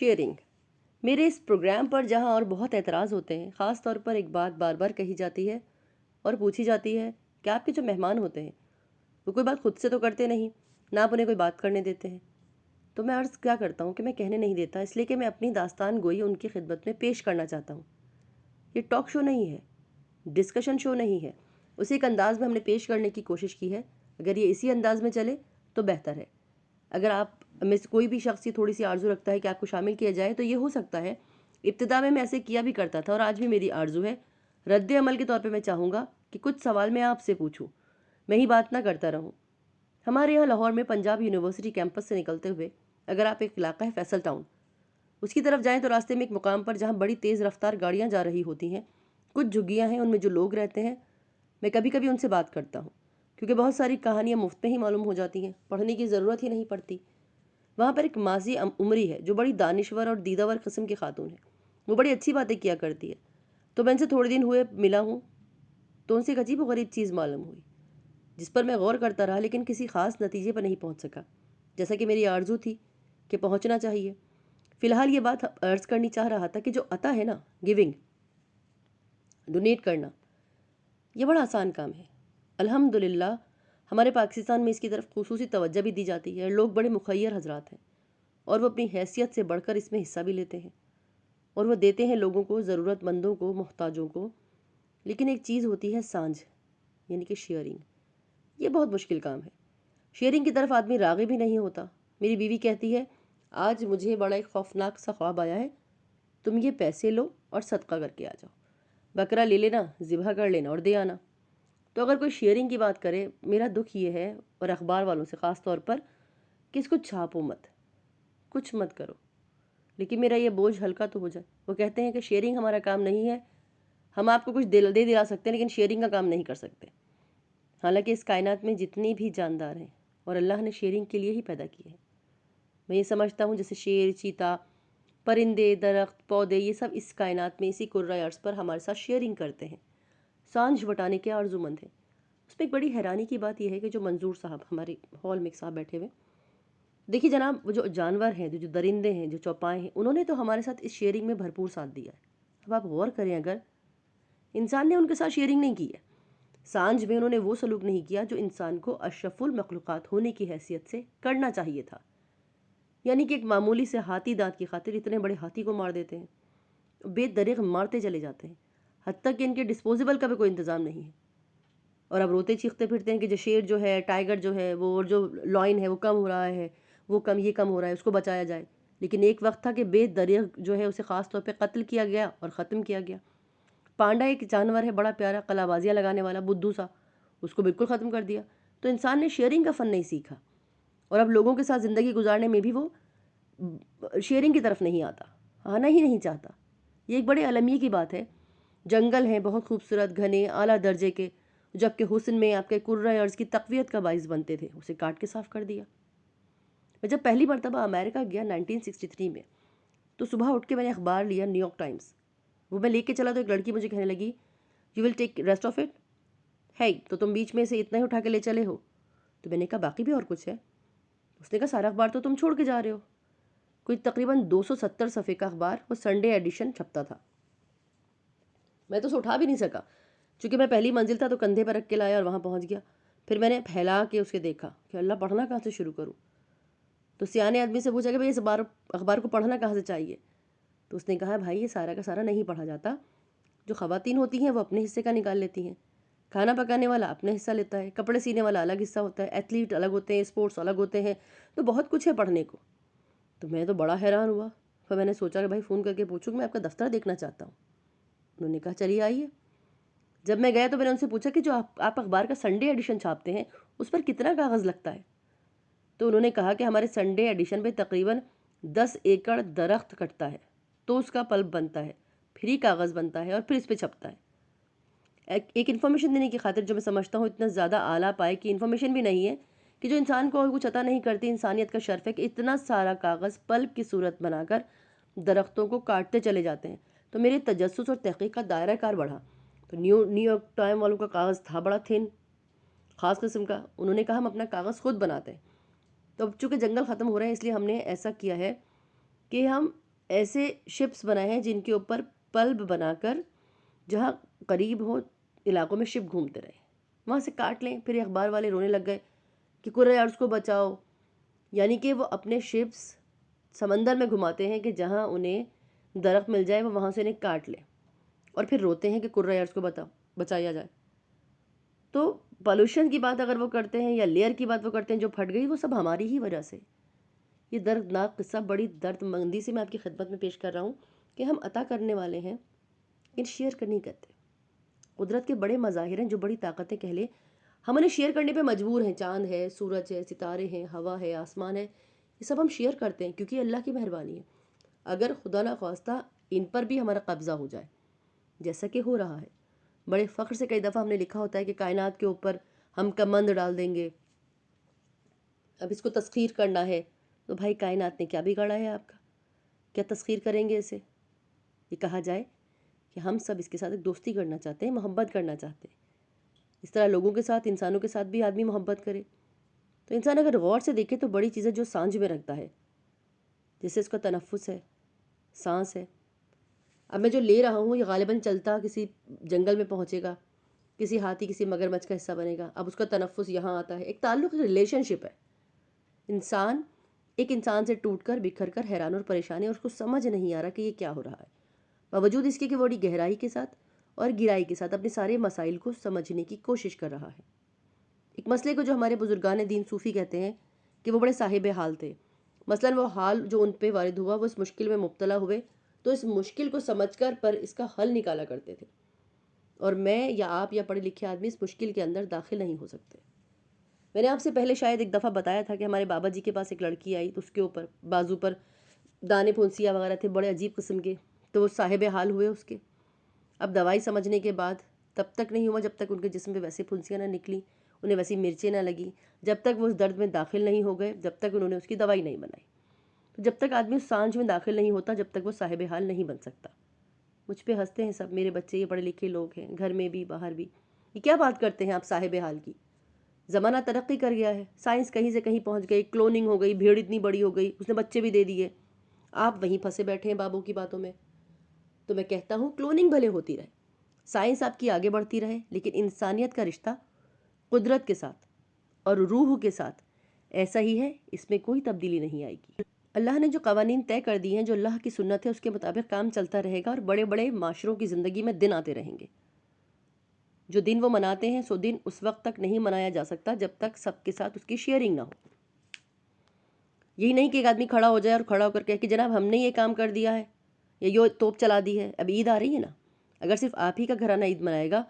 Sharing میرے اس programme پر جہاں اور بہت اعتراض ہوتے ہیں، خاص طور پر ایک بات بار بار کہی جاتی ہے اور پوچھی جاتی ہے کہ آپ کے جو مہمان ہوتے ہیں وہ کوئی بات خود سے تو کرتے نہیں، نہ آپ انہیں کوئی بات کرنے دیتے ہیں۔ تو میں عرض کیا کرتا ہوں کہ میں کہنے نہیں دیتا، اس لیے کہ میں اپنی داستان گوئی ان کی خدمت میں پیش کرنا چاہتا ہوں۔ یہ ٹاک شو نہیں ہے، ڈسکشن شو نہیں ہے، اسی ایک انداز میں ہم نے پیش کرنے کی کوشش کی ہے۔ اگر یہ اسی انداز میں چلے تو بہتر ہے۔ اگر آپ میں سے کوئی بھی شخص یہ تھوڑی سی آرزو رکھتا ہے کہ آپ کو شامل کیا جائے تو یہ ہو سکتا ہے۔ ابتدا میں ایسے کیا بھی کرتا تھا اور آج بھی میری آرزو ہے۔ رد عمل کے طور پہ میں چاہوں گا کہ کچھ سوال میں آپ سے پوچھوں، میں ہی بات نہ کرتا رہوں۔ ہمارے یہاں لاہور میں پنجاب یونیورسٹی کیمپس سے نکلتے ہوئے اگر آپ ایک علاقہ ہے فیصل ٹاؤن، اس کی طرف جائیں تو راستے میں ایک مقام پر جہاں بڑی تیز رفتار گاڑیاں جا رہی ہوتی ہیں، کچھ جھگیاں ہیں، ان میں جو لوگ رہتے ہیں، میں کبھی کبھی ان سے بات کرتا ہوں کیونکہ بہت ساری کہانیاں مفت میں ہی معلوم ہو جاتی ہیں، پڑھنے کی ضرورت ہی نہیں پڑتی۔ وہاں پر ایک ماضی عمری ہے جو بڑی دانشور اور دیدہور قسم کی خاتون ہے، وہ بڑی اچھی باتیں کیا کرتی ہے۔ تو میں ان سے تھوڑے دن ہوئے ملا ہوں تو ان سے ایک عجیب و غریب چیز معلوم ہوئی جس پر میں غور کرتا رہا لیکن کسی خاص نتیجے پر نہیں پہنچ سکا، جیسا کہ میری آرزو تھی کہ پہنچنا چاہیے۔ فی الحال یہ بات عرض کرنی چاہ رہا تھا کہ جو عطا ہے نا، گیونگ، ڈونیٹ کرنا، یہ بڑا آسان کام ہے۔ الحمدللہ ہمارے پاکستان میں اس کی طرف خصوصی توجہ بھی دی جاتی ہے، لوگ بڑے مخیر حضرات ہیں اور وہ اپنی حیثیت سے بڑھ کر اس میں حصہ بھی لیتے ہیں اور وہ دیتے ہیں لوگوں کو، ضرورت مندوں کو، محتاجوں کو۔ لیکن ایک چیز ہوتی ہے سانجھ، یعنی کہ شیئرنگ۔ یہ بہت مشکل کام ہے۔ شیئرنگ کی طرف آدمی راغب بھی نہیں ہوتا۔ میری بیوی کہتی ہے آج مجھے بڑا ایک خوفناک سا خواب آیا ہے، تم یہ پیسے لو اور صدقہ کر کے آ جاؤ، بکرا لے لینا، ذبح کر لینا اور دے آنا۔ تو اگر کوئی شیئرنگ کی بات کرے، میرا دکھ یہ ہے، اور اخبار والوں سے خاص طور پر، کہ اس کو چھاپو مت، کچھ مت کرو، لیکن میرا یہ بوجھ ہلکا تو ہو جائے۔ وہ کہتے ہیں کہ شیئرنگ ہمارا کام نہیں ہے، ہم آپ کو کچھ دے دلا سکتے ہیں لیکن شیئرنگ کا کام نہیں کر سکتے۔ حالانکہ اس کائنات میں جتنی بھی جاندار ہیں اور اللہ نے شیئرنگ کے لیے ہی پیدا کیے ہیں، میں یہ سمجھتا ہوں جیسے شیر، چیتا، پرندے، درخت، پودے، یہ سب اس کائنات میں اسی کرۂ ارض پر ہمارے ساتھ شیئرنگ کرتے ہیں، سانجھ بٹانے کے آرزو مند ہیں۔ اس میں ایک بڑی حیرانی کی بات یہ ہے کہ جو منظور صاحب ہمارے ہال میں ایک صاحب بیٹھے ہوئے، دیکھیے جناب، وہ جو جانور ہیں، جو درندے ہیں، جو چوپائے ہیں، انہوں نے تو ہمارے ساتھ اس شیئرنگ میں بھرپور ساتھ دیا ہے۔ اب آپ غور کریں، اگر انسان نے ان کے ساتھ شیئرنگ نہیں کی ہے، سانجھ میں انہوں نے وہ سلوک نہیں کیا جو انسان کو اشرف المخلوقات ہونے کی حیثیت سے کرنا چاہیے تھا، یعنی کہ ایک معمولی سے ہاتھی دانت کی خاطر اتنے بڑے ہاتھی کو مار دیتے ہیں، بے دریغ مارتے چلے جاتے ہیں، حتیٰ کہ ان کے ڈسپوزیبل کا بھی کوئی انتظام نہیں ہے، اور اب روتے چیختے پھرتے ہیں کہ جو شیر جو ہے، ٹائیگر جو ہے، وہ اور جو لائن ہے وہ کم ہو رہا ہے، وہ کم، یہ کم ہو رہا ہے، اس کو بچایا جائے۔ لیکن ایک وقت تھا کہ بے دریغ جو ہے اسے خاص طور پہ قتل کیا گیا اور ختم کیا گیا۔ پانڈا ایک جانور ہے بڑا پیارا، قلع بازیاں لگانے والا، بدھو سا، اس کو بالکل ختم کر دیا۔ تو انسان نے شیئرنگ کا فن نہیں سیکھا اور اب لوگوں کے ساتھ زندگی گزارنے میں بھی وہ شیئرنگ کی طرف نہیں آتا، آنا ہی نہیں چاہتا۔ یہ ایک بڑے المیہ کی بات ہے۔ جنگل ہیں بہت خوبصورت، گھنے، اعلیٰ درجے کے، جبکہ حسن میں آپ کے کرۂ ارض کی تقویت کا باعث بنتے تھے، اسے کاٹ کے صاف کر دیا۔ میں جب پہلی مرتبہ امریکہ گیا 1963 میں، تو صبح اٹھ کے میں نے اخبار لیا، نیو یارک ٹائمز، وہ میں لے کے چلا تو ایک لڑکی مجھے کہنے لگی you will take rest of it ہے، تو تم بیچ میں سے اتنا ہی اٹھا کے لے چلے ہو؟ تو میں نے کہا باقی بھی اور کچھ ہے؟ اس نے کہا سارا اخبار تو تم چھوڑ کے جا رہے ہو۔ کوئی تقریباً 270 صفحے کا اخبار، وہ سنڈے ایڈیشن چھپتا تھا۔ میں تو اسے اٹھا بھی نہیں سکا، چونکہ میں پہلی منزل تھا تو کندھے پر رکھ کے لایا اور وہاں پہنچ گیا۔ پھر میں نے پھیلا کے اسے دیکھا کہ اللہ، پڑھنا کہاں سے شروع کروں؟ تو سیانے آدمی سے پوچھا کہ بھائی اس اخبار کو پڑھنا کہاں سے چاہیے؟ تو اس نے کہا بھائی یہ سارا کا سارا نہیں پڑھا جاتا، جو خواتین ہوتی ہیں وہ اپنے حصے کا نکال لیتی ہیں، کھانا پکانے والا اپنا حصہ لیتا ہے، کپڑے سینے والا الگ حصہ ہوتا ہے، ایتھلیٹ الگ ہوتے ہیں، اسپورٹس الگ ہوتے ہیں، تو بہت کچھ ہے پڑھنے کو۔ تو میں تو بڑا حیران ہوا، پھر میں نے سوچا کہ بھائی فون کر کے پوچھوں کہ میں آپ کا دفتر دیکھنا چاہتا ہوں۔ انہوں نے کہا چلیے آئیے۔ جب میں گیا تو میں نے ان سے پوچھا کہ جو آپ اخبار کا سنڈے ایڈیشن چھاپتے ہیں اس پر کتنا کاغذ لگتا ہے؟ تو انہوں نے کہا کہ ہمارے سنڈے ایڈیشن پہ تقریباً 10 ایکڑ درخت کٹتا ہے تو اس کا پلپ بنتا ہے، پھر ہی کاغذ بنتا ہے اور پھر اس پہ چھپتا ہے۔ ایک انفارمیشن دینے کی خاطر جو میں سمجھتا ہوں اتنا زیادہ اعلیٰ پائے کی انفارمیشن بھی نہیں ہے، کہ جو انسان کو کچھ عطا نہیں کرتی، انسانیت کا شرف ہے کہ اتنا سارا کاغذ پلپ کی صورت بنا کر درختوں کو کاٹتے چلے جاتے ہیں۔ تو میرے تجسس اور تحقیق کا دائرہ کار بڑھا۔ تو نیو یارک ٹائم والوں کا کاغذ تھا بڑا تھن، خاص قسم کا۔ انہوں نے کہا ہم اپنا کاغذ خود بناتے ہیں۔ تو اب چونکہ جنگل ختم ہو رہے ہیں اس لیے ہم نے ایسا کیا ہے کہ ہم ایسے شپس بنائے ہیں جن کے اوپر پلب بنا کر جہاں قریب ہو علاقوں میں شپ گھومتے رہے، وہاں سے کاٹ لیں۔ پھر یہ اخبار والے رونے لگ گئے کہ کرۂ ارض کو بچاؤ، یعنی کہ وہ اپنے شپس سمندر میں گھماتے ہیں کہ جہاں انہیں درخت مل جائے وہ وہاں سے انہیں کاٹ لیں، اور پھر روتے ہیں کہ کرۂ ارض کو بچایا جائے۔ تو پالوشن کی بات اگر وہ کرتے ہیں یا لیئر کی بات وہ کرتے ہیں جو پھٹ گئی، وہ سب ہماری ہی وجہ سے۔ یہ دردناک قصہ بڑی درد مندی سے میں آپ کی خدمت میں پیش کر رہا ہوں کہ ہم عطا کرنے والے ہیں لیکن شیئر کرنے کرتے۔ قدرت کے بڑے مظاہر ہیں جو بڑی طاقتیں کہہ لیں، ہم انہیں شیئر کرنے پہ مجبور ہیں۔ چاند ہے، سورج ہے، ستارے ہیں، ہوا ہے، آسمان ہے، یہ سب ہم شیئر کرتے ہیں کیونکہ یہ اللہ کی مہربانی ہے۔ اگر خدا نخواستہ ان پر بھی ہمارا قبضہ ہو جائے، جیسا کہ ہو رہا ہے، بڑے فخر سے کئی دفعہ ہم نے لکھا ہوتا ہے کہ کائنات کے اوپر ہم کمند ڈال دیں گے، اب اس کو تسخیر کرنا ہے، تو بھائی کائنات نے کیا بگاڑا ہے آپ کا؟ کیا تسخیر کریں گے اسے؟ یہ کہا جائے کہ ہم سب اس کے ساتھ ایک دوستی کرنا چاہتے ہیں، محبت کرنا چاہتے ہیں۔ اس طرح لوگوں کے ساتھ، انسانوں کے ساتھ بھی آدمی محبت کرے تو انسان اگر غور سے دیکھے تو بڑی چیزیں جو سانجھ میں رکھتا ہے، جیسے اس کا تنفس ہے، سانس ہے۔ اب میں جو لے رہا ہوں یہ غالباً چلتا کسی جنگل میں پہنچے گا، کسی ہاتھی، کسی مگرمچھ کا حصہ بنے گا، اب اس کا تنفس یہاں آتا ہے۔ ایک تعلق، ریلیشن شپ ہے۔ انسان ایک انسان سے ٹوٹ کر بکھر کر حیران اور پریشان ہے، اور اس کو سمجھ نہیں آ رہا کہ یہ کیا ہو رہا ہے، باوجود اس کے کہ وہ بڑی گہرائی کے ساتھ اور گہرائی کے ساتھ اپنے سارے مسائل کو سمجھنے کی کوشش کر رہا ہے۔ ایک مسئلے کو جو ہمارے بزرگان دین صوفی کہتے ہیں کہ وہ بڑے صاحب حال تھے، مثلاً وہ حال جو ان پہ وارد ہوا، وہ اس مشکل میں مبتلا ہوئے تو اس مشکل کو سمجھ کر پر اس کا حل نکالا کرتے تھے، اور میں یا آپ یا پڑھے لکھے آدمی اس مشکل کے اندر داخل نہیں ہو سکتے۔ میں نے آپ سے پہلے شاید ایک دفعہ بتایا تھا کہ ہمارے بابا جی کے پاس ایک لڑکی آئی تو اس کے اوپر بازو پر دانے پھنسیاں وغیرہ تھے بڑے عجیب قسم کے، تو وہ صاحب حال ہوئے اس کے۔ اب دوائی سمجھنے کے بعد تب تک نہیں ہوا جب تک ان کے جسم پہ ویسے پھنسیاں نہ نکلیں، انہیں ویسی مرچیں نہ لگیں، جب تک وہ اس درد میں داخل نہیں ہو گئے، جب تک انہوں نے اس کی دوائی نہیں بنائی۔ تو جب تک آدمی اس سانجھ میں داخل نہیں ہوتا، جب تک وہ صاحب حال نہیں بن سکتا۔ مجھ پہ ہنستے ہیں سب، میرے بچے یہ پڑھے لکھے لوگ ہیں، گھر میں بھی باہر بھی، یہ کیا بات کرتے ہیں آپ صاحب حال کی؟ زمانہ ترقی کر گیا ہے، سائنس کہیں سے کہیں پہنچ گئی، کلوننگ ہو گئی، بھیڑ اتنی بڑی ہو گئی، اس نے بچے بھی دے دیے، آپ وہیں پھنسے بیٹھے ہیں بابوں کی باتوں میں۔ تو میں کہتا ہوں کلوننگ بھلے ہوتی رہے، سائنس آپ کی آگے بڑھتی رہے، لیکن انسانیت کا رشتہ قدرت کے ساتھ اور روح کے ساتھ ایسا ہی ہے، اس میں کوئی تبدیلی نہیں آئے گی۔ اللہ نے جو قوانین طے کر دی ہیں، جو اللہ کی سنت ہے، اس کے مطابق کام چلتا رہے گا، اور بڑے بڑے معاشروں کی زندگی میں دن آتے رہیں گے۔ جو دن وہ مناتے ہیں سو دن اس وقت تک نہیں منایا جا سکتا جب تک سب کے ساتھ اس کی شیئرنگ نہ ہو۔ یہی نہیں کہ ایک آدمی کھڑا ہو جائے اور کھڑا ہو کر کہے کہ جناب ہم نے یہ کام کر دیا ہے یا یہ توپ چلا دی ہے۔ اب عید آ رہی ہے نا، اگر صرف آپ ہی کا گھرانہ عید منائے گا،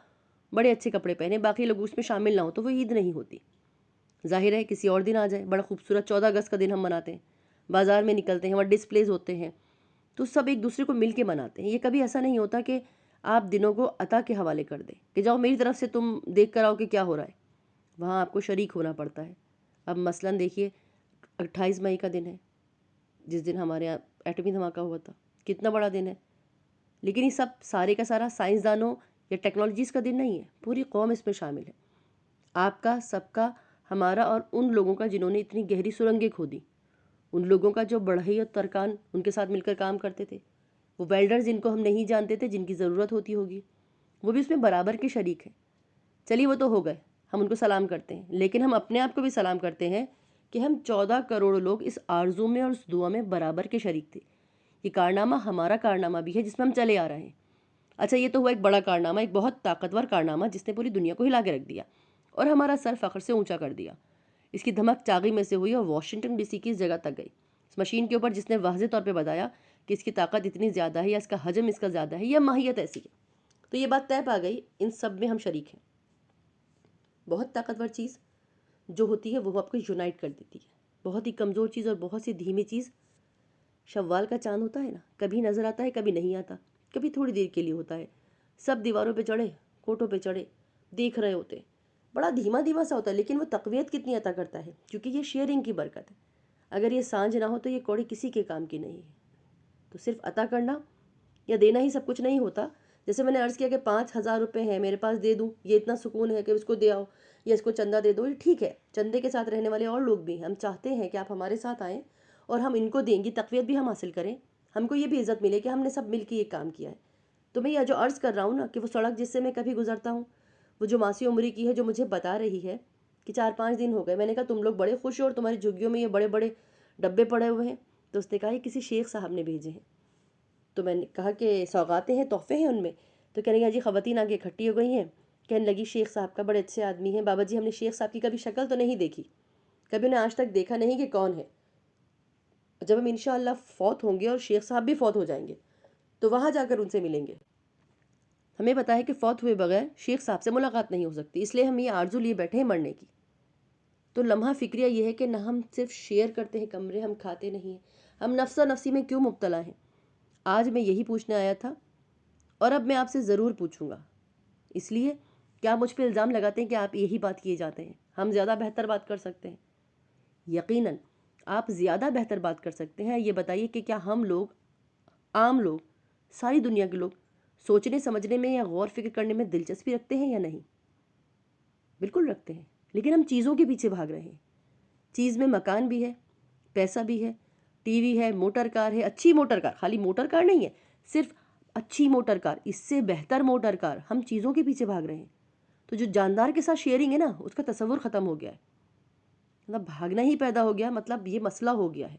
بڑے اچھے کپڑے پہنے، باقی لوگ اس میں شامل نہ ہو، تو وہ عید نہیں ہوتی۔ ظاہر ہے کسی اور دن آ جائے، بڑا خوبصورت 14 اگست کا دن ہم مناتے ہیں، بازار میں نکلتے ہیں، وہاں ڈسپلیز ہوتے ہیں، تو سب ایک دوسرے کو مل کے مناتے ہیں۔ یہ کبھی ایسا نہیں ہوتا کہ آپ دنوں کو عطا کے حوالے کر دیں کہ جاؤ میری طرف سے تم دیکھ کر آؤ کہ کیا ہو رہا ہے، وہاں آپ کو شریک ہونا پڑتا ہے۔ اب مثلاً دیکھیے 28 مئی کا دن ہے، جس دن ہمارے یہاں ایٹمی دھماکہ ہوا تھا، کتنا بڑا دن ہے، لیکن یہ سب سارے کا سارا سائنسدانوں یا ٹیکنالوجیز کا دن نہیں ہے، پوری قوم اس میں شامل ہے، آپ کا، سب کا، ہمارا، اور ان لوگوں کا جنہوں نے اتنی گہری سرنگیں کھودی، ان لوگوں کا جو بڑھئی اور ترکان ان کے ساتھ مل کر کام کرتے تھے، وہ ویلڈرز جن کو ہم نہیں جانتے تھے، جن کی ضرورت ہوتی ہوگی، وہ بھی اس میں برابر کے شریک ہیں۔ چلیے وہ تو ہو گئے، ہم ان کو سلام کرتے ہیں، لیکن ہم اپنے آپ کو بھی سلام کرتے ہیں کہ ہم 14 کروڑ لوگ اس آرزو میں اور اس دعا میں برابر کے شریک تھے۔ یہ کارنامہ ہمارا کارنامہ بھی ہے جس میں ہم چلے آ رہے ہیں۔ اچھا یہ تو ہوا ایک بڑا کارنامہ، ایک بہت طاقتور کارنامہ جس نے پوری دنیا کو ہلا کے رکھ دیا اور ہمارا سر فخر سے اونچا کر دیا۔ اس کی دھمک چاغی میں سے ہوئی اور واشنگٹن ڈی سی کی اس جگہ تک گئی، اس مشین کے اوپر جس نے واضح طور پہ بتایا کہ اس کی طاقت اتنی زیادہ ہے، یا اس کا حجم اس کا زیادہ ہے، یا ماہیت ایسی ہے۔ تو یہ بات طے پا گئی، ان سب میں ہم شریک ہیں۔ بہت طاقتور چیز جو ہوتی ہے وہ آپ کو یونائٹ کر دیتی ہے، بہت ہی کمزور چیز اور بہت سی دھیمی چیز، شوال کا چاند ہوتا ہے نا، کبھی نظر آتا ہے کبھی نہیں آتا، کبھی تھوڑی دیر کے لیے ہوتا ہے، سب دیواروں پہ چڑھے، کوٹوں پہ چڑھے، دیکھ رہے ہوتے ہیں، بڑا دھیما دھیما سا ہوتا ہے، لیکن وہ تقویت کتنی عطا کرتا ہے، کیونکہ یہ شیئرنگ کی برکت ہے۔ اگر یہ سانجھ نہ ہو تو یہ کوڑی کسی کے کام کی نہیں ہے۔ تو صرف عطا کرنا یا دینا ہی سب کچھ نہیں ہوتا۔ جیسے میں نے عرض کیا کہ 5,000 روپے ہیں میرے پاس، دے دوں، یہ اتنا سکون ہے کہ اس کو دے آؤ یا اس کو چندہ دے دو، یہ ٹھیک ہے، چندے کے ساتھ رہنے والے اور لوگ بھی ہیں، ہم چاہتے ہیں کہ آپ ہمارے ساتھ آئیں اور ہم ان کو دیں گی، تقویت بھی ہم حاصل کریں، ہم کو یہ بھی عزت ملے کہ ہم نے سب مل کے یہ کام کیا ہے۔ تو میں یہ جو عرض کر رہا ہوں نا کہ وہ سڑک جس سے میں کبھی گزرتا ہوں، وہ جو ماسی عمری کی ہے جو مجھے بتا رہی ہے کہ 4-5 دن ہو گئے، میں نے کہا تم لوگ بڑے خوش ہو اور تمہاری جھگیوں میں یہ بڑے بڑے ڈبے پڑے ہوئے ہیں، تو اس نے کہا یہ کسی شیخ صاحب نے بھیجے ہیں۔ تو میں نے کہا کہ سوغاتیں ہیں، تحفے ہیں ان میں؟ تو کہنے لگی جی خواتین آگے اکٹھی ہو گئی ہیں، کہنے لگی شیخ صاحب کا بڑے اچھے آدمی ہیں، بابا جی ہم نے شیخ صاحب کی کبھی شکل تو نہیں دیکھی، کبھی انہیں آج تک دیکھا نہیں کہ کون ہے، جب ہم انشاءاللہ فوت ہوں گے اور شیخ صاحب بھی فوت ہو جائیں گے تو وہاں جا کر ان سے ملیں گے۔ ہمیں پتہ ہے کہ فوت ہوئے بغیر شیخ صاحب سے ملاقات نہیں ہو سکتی، اس لیے ہم یہ آرزو لیے بیٹھے ہیں مرنے کی۔ تو لمحہ فکریہ یہ ہے کہ نہ ہم صرف شیئر کرتے ہیں کمرے، ہم کھاتے نہیں ہیں، ہم نفسا نفسی میں کیوں مبتلا ہیں؟ آج میں یہی پوچھنے آیا تھا اور اب میں آپ سے ضرور پوچھوں گا، اس لیے کہ آپ مجھ پہ الزام لگاتے ہیں کہ آپ یہی بات کیے جاتے ہیں، ہم زیادہ بہتر بات کر سکتے ہیں۔ یقیناً آپ زیادہ بہتر بات کر سکتے ہیں۔ یہ بتائیے کہ کیا ہم لوگ، عام لوگ، ساری دنیا کے لوگ سوچنے سمجھنے میں یا غور فکر کرنے میں دلچسپی رکھتے ہیں یا نہیں؟ بالکل رکھتے ہیں، لیکن ہم چیزوں کے پیچھے بھاگ رہے ہیں۔ چیز میں مکان بھی ہے، پیسہ بھی ہے، ٹی وی ہے، موٹر کار ہے، اچھی موٹر کار، خالی موٹر کار نہیں ہے، صرف اچھی موٹر کار، اس سے بہتر موٹر کار، ہم چیزوں کے پیچھے بھاگ رہے ہیں۔ تو جو جاندار کے ساتھ شیئرنگ ہے نا، اس کا تصور ختم ہو گیا ہے، مطلب بھاگنا ہی پیدا ہو گیا، مطلب یہ مسئلہ ہو گیا ہے۔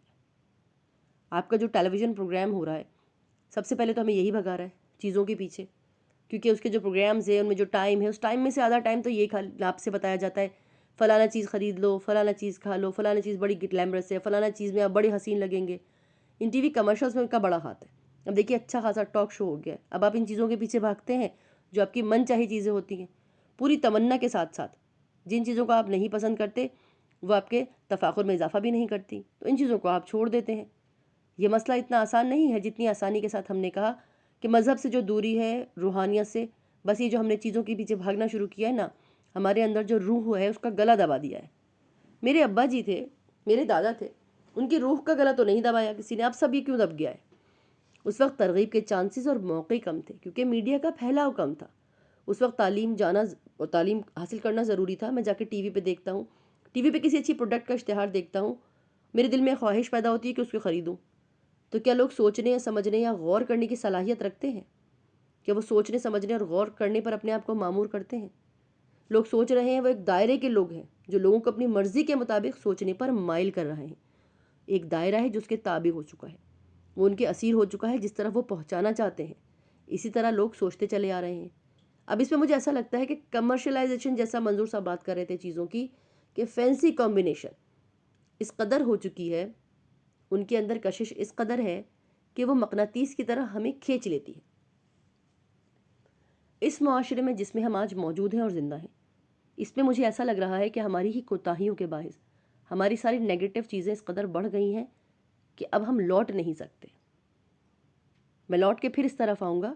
آپ کا جو ٹیلی ویژن پروگرام ہو رہا ہے، سب سے پہلے تو ہمیں یہی بھگا رہا ہے چیزوں کے پیچھے، کیونکہ اس کے جو پروگرامز ہیں ان میں جو ٹائم ہے، اس ٹائم میں سے آدھا ٹائم تو یہ آپ سے بتایا جاتا ہے فلانا چیز خرید لو، فلانا چیز کھا لو، فلانا چیز بڑی گلیمرس ہے، فلانا چیز میں آپ بڑے حسین لگیں گے۔ ان ٹی وی کمرشلز میں ان کا بڑا ہاتھ ہے۔ اب دیکھیے اچھا خاصا ٹاک شو ہو گیا ہے، اب آپ ان چیزوں کے پیچھے بھاگتے ہیں جو آپ کی من چاہی چیزیں ہوتی ہیں، پوری تمنا کے ساتھ ساتھ۔ جن چیزوں کو آپ نہیں پسند کرتے وہ آپ کے تفاخر میں اضافہ بھی نہیں کرتی، تو ان چیزوں کو آپ چھوڑ دیتے ہیں۔ یہ مسئلہ اتنا آسان نہیں ہے جتنی آسانی کے ساتھ ہم نے کہا کہ مذہب سے جو دوری ہے، روحانیت سے، بس یہ جو ہم نے چیزوں کے پیچھے بھاگنا شروع کیا ہے نا، ہمارے اندر جو روح ہے اس کا گلا دبا دیا ہے۔ میرے ابا جی تھے، میرے دادا تھے، ان کی روح کا گلا تو نہیں دبایا کسی نے، اب سب یہ کیوں دب گیا ہے؟ اس وقت ترغیب کے چانسز اور موقع کم تھے کیونکہ میڈیا کا پھیلاؤ کم تھا۔ اس وقت تعلیم جانا اور تعلیم حاصل کرنا ضروری تھا۔ میں جا کے ٹی وی پہ دیکھتا ہوں، ٹی وی پہ کسی اچھی پروڈکٹ کا اشتہار دیکھتا ہوں، میرے دل میں خواہش پیدا ہوتی ہے کہ اس کو خریدوں۔ تو کیا لوگ سوچنے یا سمجھنے یا غور کرنے کی صلاحیت رکھتے ہیں؟ کیا وہ سوچنے سمجھنے اور غور کرنے پر اپنے آپ کو معمور کرتے ہیں؟ لوگ سوچ رہے ہیں وہ ایک دائرے کے لوگ ہیں جو لوگوں کو اپنی مرضی کے مطابق سوچنے پر مائل کر رہے ہیں۔ ایک دائرہ ہے جو اس کے تابع ہو چکا ہے، وہ ان کے اسیر ہو چکا ہے جس طرح وہ پہنچانا چاہتے ہیں، اسی طرح لوگ سوچتے چلے آ رہے ہیں۔ اب اس میں مجھے ایسا لگتا ہے کہ کمرشلائزیشن جیسا منظور صاحب بات کر رہے تھے چیزوں کی، کہ فینسی کمبینیشن اس قدر ہو چکی ہے، ان کے اندر کشش اس قدر ہے کہ وہ مقناطیس کی طرح ہمیں کھینچ لیتی ہے۔ اس معاشرے میں جس میں ہم آج موجود ہیں اور زندہ ہیں، اس میں مجھے ایسا لگ رہا ہے کہ ہماری ہی کوتاہیوں کے باعث ہماری ساری نیگیٹو چیزیں اس قدر بڑھ گئی ہیں کہ اب ہم لوٹ نہیں سکتے۔ میں لوٹ کے پھر اس طرف آؤں گا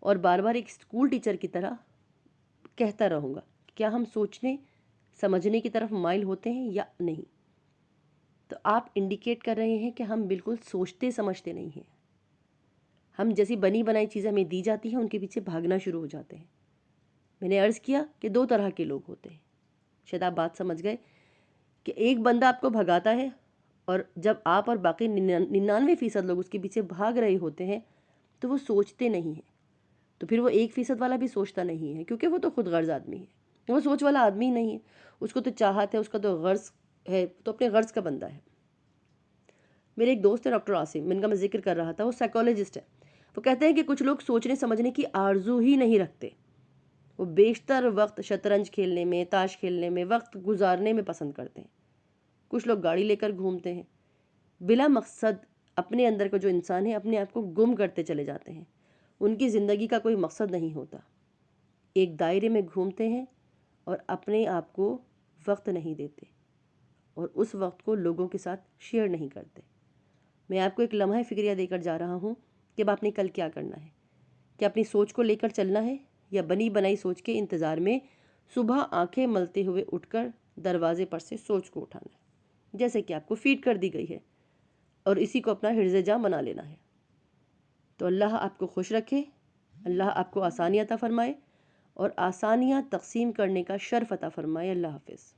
اور بار بار ایک اسکول ٹیچر کی طرح کہتا رہوں گا کہ کیا ہم سوچنے سمجھنے کی طرف مائل ہوتے ہیں یا نہیں؟ تو آپ انڈیکیٹ کر رہے ہیں کہ ہم بالکل سوچتے سمجھتے نہیں ہیں، ہم جیسی بنی بنائی چیزیں ہمیں دی جاتی ہیں ان کے پیچھے بھاگنا شروع ہو جاتے ہیں۔ میں نے عرض کیا کہ 2 طرح کے لوگ ہوتے ہیں، شاید آپ بات سمجھ گئے کہ ایک بندہ آپ کو بھگاتا ہے اور جب آپ اور باقی 99% لوگ اس کے پیچھے بھاگ رہے ہوتے ہیں تو وہ سوچتے نہیں ہیں، تو پھر وہ 1% والا بھی سوچتا نہیں ہے کیونکہ وہ تو خود غرض آدمی ہے، وہ سوچ والا آدمی ہی نہیں ہے، اس کو تو چاہت ہے، اس کا تو غرض ہے، تو اپنے غرض کا بندہ ہے۔ میرے ایک دوست ہے ڈاکٹر عاصم، من کا میں ذکر کر رہا تھا، وہ سائیکالوجسٹ ہے، وہ کہتے ہیں کہ کچھ لوگ سوچنے سمجھنے کی آرزو ہی نہیں رکھتے، وہ بیشتر وقت شطرنج کھیلنے میں، تاش کھیلنے میں، وقت گزارنے میں پسند کرتے ہیں۔ کچھ لوگ گاڑی لے کر گھومتے ہیں، بلا مقصد اپنے اندر کا جو انسان ہے اپنے آپ کو گم کرتے چلے جاتے ہیں، ان کی زندگی کا کوئی مقصد نہیں ہوتا، ایک دائرے میں گھومتے ہیں اور اپنے آپ کو وقت نہیں دیتے اور اس وقت کو لوگوں کے ساتھ شیئر نہیں کرتے۔ میں آپ کو ایک لمحہ فکریہ دے کر جا رہا ہوں کہ اب آپ نے کل کیا کرنا ہے، کہ اپنی سوچ کو لے کر چلنا ہے یا بنی بنائی سوچ کے انتظار میں صبح آنکھیں ملتے ہوئے اٹھ کر دروازے پر سے سوچ کو اٹھانا ہے جیسے کہ آپ کو فیڈ کر دی گئی ہے اور اسی کو اپنا حرز جاں بنا لینا ہے۔ تو اللہ آپ کو خوش رکھے، اللہ آپ کو آسانیاں عطا فرمائے اور آسانیاں تقسیم کرنے کا شرف عطا فرمائے۔ اللہ حافظ۔